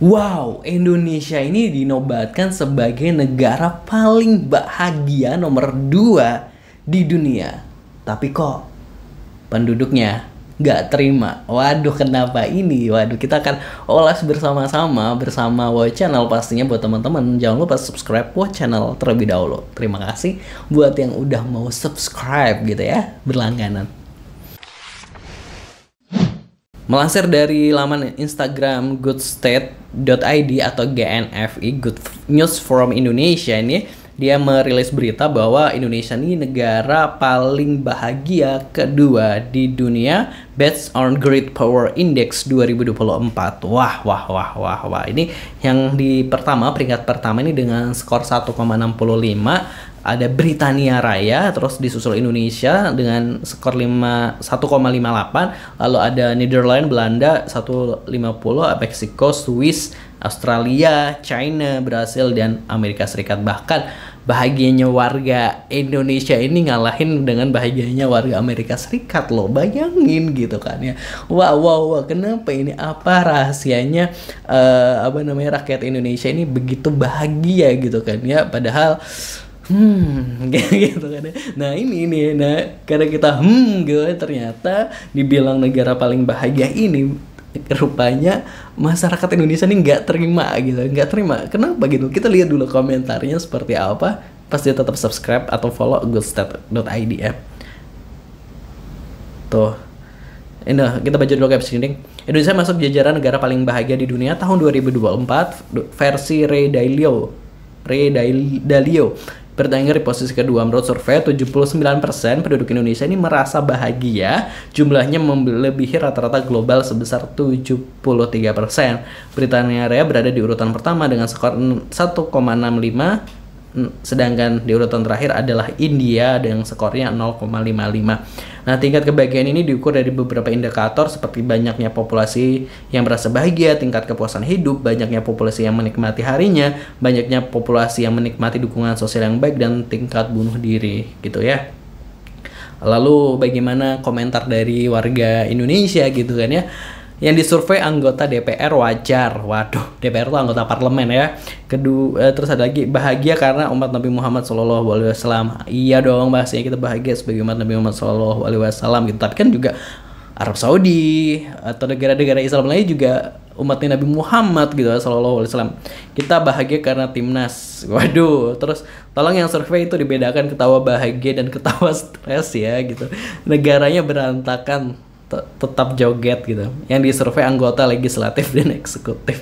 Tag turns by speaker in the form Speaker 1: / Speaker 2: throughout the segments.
Speaker 1: Wow, Indonesia ini dinobatkan sebagai negara paling bahagia nomor 2 di dunia. Tapi kok penduduknya nggak terima? Waduh, kenapa ini? Waduh, kita akan ulas bersama-sama bersama Wow Channel pastinya. Buat teman-teman, jangan lupa subscribe Wow Channel terlebih dahulu. Terima kasih buat yang udah mau subscribe gitu ya, berlangganan. Melansir dari laman Instagram goodstate.id atau GNFI, Good News from Indonesia, ini dia merilis berita bahwa Indonesia ini negara paling bahagia kedua di dunia based on Great Power Index 2024. Wah. Ini yang di peringkat pertama ini dengan skor 1,65. Ada Britania Raya, terus disusul Indonesia dengan skor 1,58, lalu ada Netherlands, Belanda 1,50, Meksiko, Swiss, Australia, China, Brasil, dan Amerika Serikat. Bahkan bahagianya warga Indonesia ini ngalahin dengan bahagianya warga Amerika Serikat loh. Bayangin gitu kan ya. Wow, kenapa ini? Apa rahasianya rakyat Indonesia ini begitu bahagia gitu kan ya, padahal gitu kan. Nah ini karena kita gitu, ternyata dibilang negara paling bahagia ini, rupanya masyarakat Indonesia ini nggak terima. Kenapa gitu? Kita lihat dulu komentarnya seperti apa. Pasti tetap subscribe atau follow goodstate.id ya. Tuh, ini kita baca dulu caption ini. Indonesia masuk jajaran negara paling bahagia di dunia tahun 2024 versi Ray Dalio. Bertengger di posisi kedua. Menurut survei, 79% penduduk Indonesia ini merasa bahagia. Jumlahnya melebihi rata-rata global sebesar 73%. Britania Raya berada di urutan pertama dengan skor 1,65. Sedangkan di urutan terakhir adalah India dengan skornya 0,55. Nah, tingkat kebahagiaan ini diukur dari beberapa indikator seperti banyaknya populasi yang merasa bahagia, tingkat kepuasan hidup, banyaknya populasi yang menikmati harinya, banyaknya populasi yang menikmati dukungan sosial yang baik, dan tingkat bunuh diri gitu ya. Lalu bagaimana komentar dari warga Indonesia gitu kan ya? Yang disurvei anggota DPR wajar. Waduh, DPR itu anggota parlemen ya. Kedua, terus ada lagi bahagia karena umat Nabi Muhammad SAW. Iya dong, bahasanya kita bahagia sebagai umat Nabi Muhammad SAW gitu. Tapi kan juga Arab Saudi atau negara-negara Islam lain juga umatnya Nabi Muhammad gitu SAW. Kita bahagia karena timnas. Waduh, terus tolong yang survei itu dibedakan ketawa bahagia dan ketawa stres ya gitu. Negaranya berantakan, tetap joget gitu. Yang disurvei anggota legislatif dan eksekutif.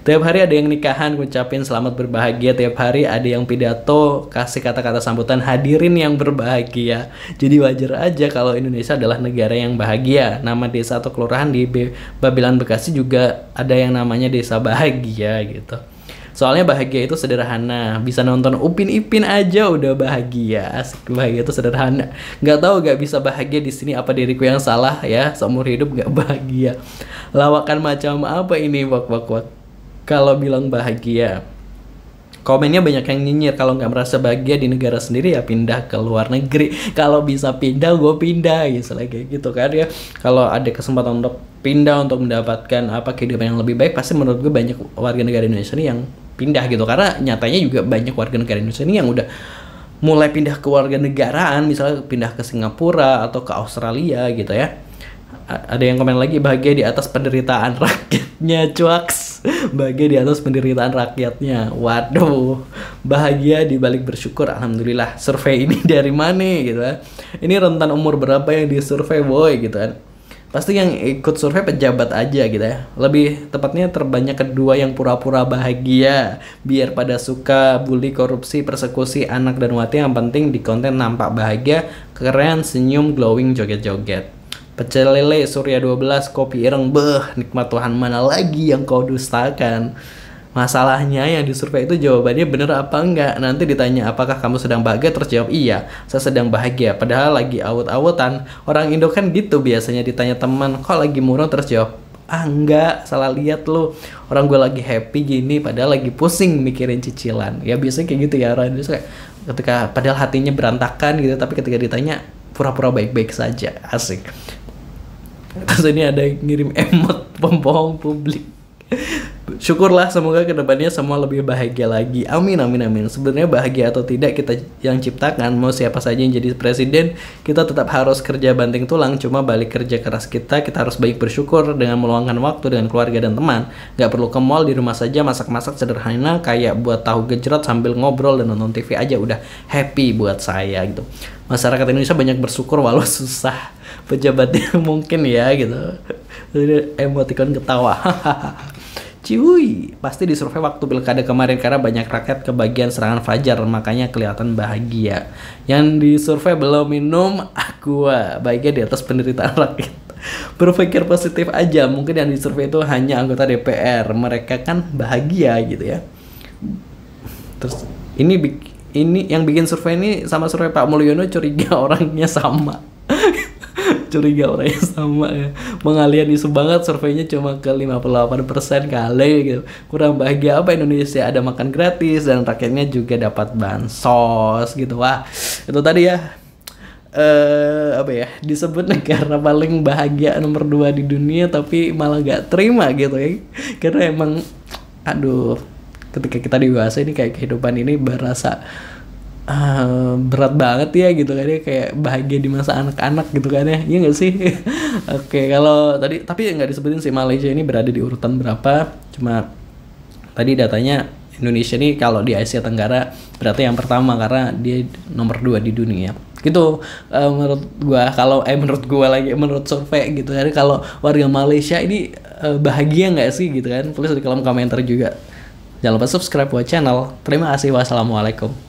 Speaker 1: Tiap hari ada yang nikahan, ngucapin selamat berbahagia. Tiap hari ada yang pidato, kasih kata-kata sambutan hadirin yang berbahagia. Jadi wajar aja kalau Indonesia adalah negara yang bahagia. Nama desa atau kelurahan di Babelan Bekasi juga ada yang namanya desa bahagia gitu. Soalnya bahagia itu sederhana, bisa nonton Upin Ipin aja udah bahagia. Asik, bahagia itu sederhana. Nggak tahu nggak bisa bahagia di sini, apa diriku yang salah ya? Seumur hidup nggak bahagia. Lawakan macam apa ini wak. Kalau bilang bahagia, komennya banyak yang nyinyir. Kalau nggak merasa bahagia di negara sendiri ya pindah ke luar negeri. Kalau bisa pindah, gue pindah gitu, kayak gitu kan ya. Kalau ada kesempatan untuk pindah untuk mendapatkan kehidupan yang lebih baik, pasti menurut gue banyak warga negara Indonesia ini yang pindah gitu. Karena nyatanya juga banyak warga negara Indonesia ini yang udah mulai pindah ke warga negaraan, misalnya pindah ke Singapura atau ke Australia gitu ya. Ada yang komen lagi, bahagia di atas penderitaan rakyatnya, cuaks. Bahagia di atas penderitaan rakyatnya. Waduh, bahagia di balik bersyukur. Alhamdulillah. Survei ini dari mana gitu kan? Ini rentan umur berapa yang disurvei boy gitu kan? Pasti yang ikut survei pejabat aja gitu ya. Lebih tepatnya terbanyak kedua yang pura-pura bahagia. Biar pada suka bully, korupsi, persekusi anak dan wanita, yang penting di konten nampak bahagia, keren, senyum, glowing, joget-joget. Pecel lele, Surya 12, kopi ireng, nikmat Tuhan, mana lagi yang kau dustakan? Masalahnya yang disurvei itu jawabannya bener apa enggak. Nanti ditanya apakah kamu sedang bahagia, terus jawab iya, saya sedang bahagia. Padahal lagi awut-awutan. Orang Indo kan gitu biasanya, ditanya teman, kok lagi murung, terus jawab, enggak, salah lihat lu. Orang gue lagi happy gini, padahal lagi pusing mikirin cicilan. Ya biasanya kayak gitu ya orang Indonesia, ketika padahal hatinya berantakan gitu, tapi ketika ditanya pura-pura baik-baik saja. Asik. Terus ini ada yang ngirim emot pembohong publik. Syukurlah, semoga kedepannya semua lebih bahagia lagi. Amin, amin, amin. Sebenarnya bahagia atau tidak kita yang ciptakan, mau siapa saja yang jadi presiden, kita tetap harus kerja banting tulang. Cuma balik kerja keras kita harus baik bersyukur dengan meluangkan waktu dengan keluarga dan teman. Gak perlu ke mall, di rumah saja masak-masak sederhana kayak buat tahu gejrot sambil ngobrol dan nonton TV aja udah happy buat saya gitu. Masyarakat Indonesia banyak bersyukur walau susah. Pejabatnya mungkin ya gitu. Emoticon ketawa. Cuy, pasti disurvei waktu pilkada kemarin karena banyak rakyat kebagian serangan fajar, makanya kelihatan bahagia. Yang disurvei belum minum aqua, baiknya di atas penderitaan rakyat. Berpikir positif aja, mungkin yang disurvei itu hanya anggota DPR, mereka kan bahagia gitu ya. Terus ini yang bikin survei ini sama survei Pak Mulyono, curiga orangnya sama. Curiga orangnya sama ya. Pengalian isu banget, surveinya cuma ke 58% kali gitu. Kurang bahagia apa Indonesia, ada makan gratis dan rakyatnya juga dapat bansos gitu. Wah, itu tadi ya apa ya, disebut negara paling bahagia nomor 2 di dunia tapi malah gak terima gitu ya. Karena emang aduh, ketika kita dewasa ini kayak kehidupan ini berasa berat banget ya gitu kan ya, kayak bahagia di masa anak-anak gitu kan ya, iya nggak sih? Oke, kalau tadi tapi nggak disebutin sih Malaysia ini berada di urutan berapa, cuma tadi datanya Indonesia nih kalau di Asia Tenggara berarti yang pertama karena dia nomor 2 di dunia gitu. Menurut gua lagi menurut survei gitu kan, kalau warga Malaysia ini bahagia nggak sih gitu kan, tulis di kolom komentar juga. Jangan lupa subscribe buat channel. Terima kasih, wassalamualaikum.